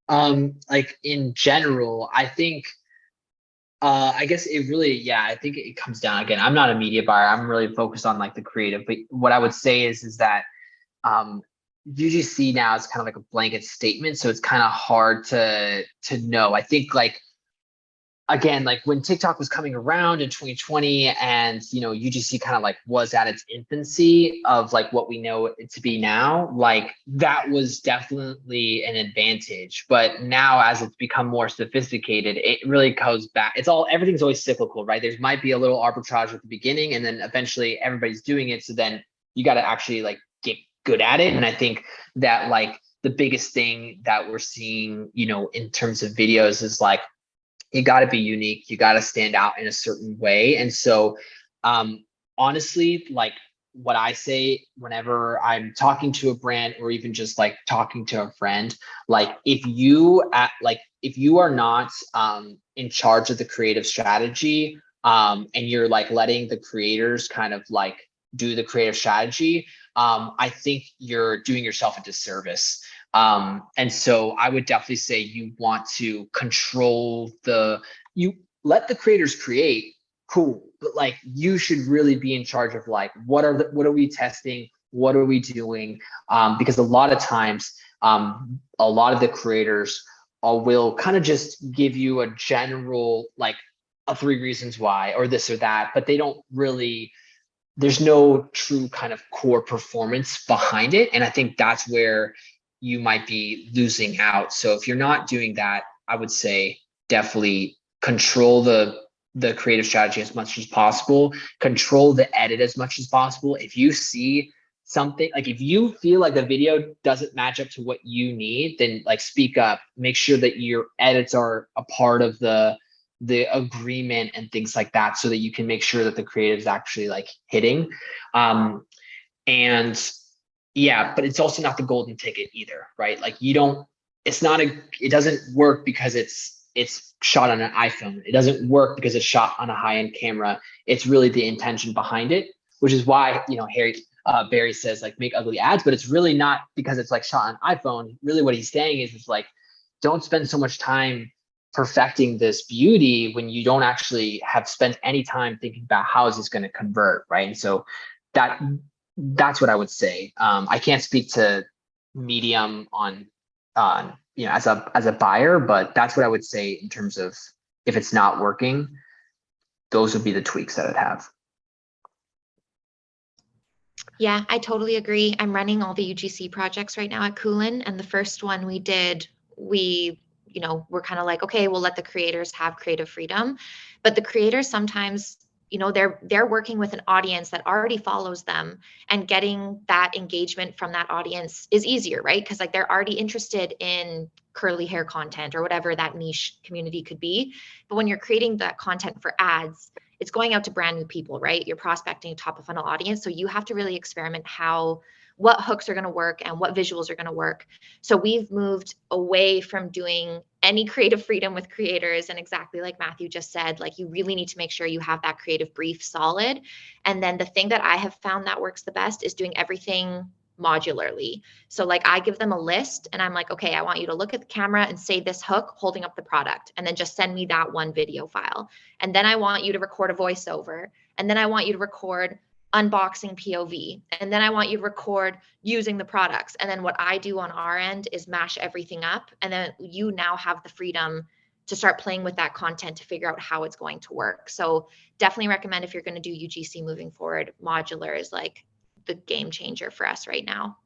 Like in general, I think I guess it really, yeah, I think it comes down again. I'm not a media buyer. I'm really focused on like the creative. But what I would say is that um UGC now is kind of like a blanket statement, so it's kind of hard to know. I think like again, like when TikTok was coming around in 2020 and UGC kind of like was at its infancy of like what we know it to be now, like that was definitely an advantage. But now as it's become more sophisticated, it really goes back. Everything's always cyclical, right? There's might be a little arbitrage at the beginning and then eventually everybody's doing it. So then you got to actually like get good at it. And I think that like the biggest thing that we're seeing, in terms of videos is like you got to be unique, you got to stand out in a certain way. And so honestly, like what I say whenever I'm talking to a brand or even just like talking to a friend, like if you are not in charge of the creative strategy, and you're like letting the creators kind of like do the creative strategy, I think you're doing yourself a disservice. And so I would definitely say you want to you let the creators create, cool, but like you should really be in charge of like what are we testing, what are we doing? Because a lot of times, a lot of the creators will kind of just give you a general like a 3 reasons why or this or that, but they don't really there's no true kind of core performance behind it. And I think that's where you might be losing out. So if you're not doing that, I would say definitely control the creative strategy as much as possible, control the edit as much as possible. If you see something like if you feel like the video doesn't match up to what you need, then like speak up, make sure that your edits are a part of the agreement and things like that so that you can make sure that the creative is actually like hitting. And yeah, but it's also not the golden ticket either, right? Like you don't it's not a it doesn't work because it's shot on an iPhone. It doesn't work because it's shot on a high-end camera. It's really the intention behind it, which is why Barry says like make ugly ads, but it's really not because it's like shot on iPhone. Really what he's saying is like don't spend so much time perfecting this beauty when you don't actually have spent any time thinking about how is this going to convert, right? And so that that's what I would say. I can't speak to Medium on as a buyer, but that's what I would say in terms of if it's not working, those would be the tweaks that I'd have. Yeah, I totally agree. I'm running all the UGC projects right now at Coolin, and the first one we did, we're kind of like, okay, we'll let the creators have creative freedom, but the creators sometimes, they're working with an audience that already follows them, and getting that engagement from that audience is easier, right? Because like they're already interested in curly hair content or whatever that niche community could be. But when you're creating that content for ads, it's going out to brand new people, right? You're prospecting a top of funnel audience. So you have to really experiment what hooks are going to work and what visuals are going to work. So we've moved away from doing any creative freedom with creators. And exactly like Matthew just said, like you really need to make sure you have that creative brief solid. And then the thing that I have found that works the best is doing everything modularly. So like I give them a list and I'm like, okay, I want you to look at the camera and say this hook holding up the product, and then just send me that one video file. And then I want you to record a voiceover. And then I want you to record unboxing POV. And then I want you to record using the products. And then what I do on our end is mash everything up. And then you now have the freedom to start playing with that content to figure out how it's going to work. So definitely recommend if you're going to do UGC moving forward, modular is like the game changer for us right now.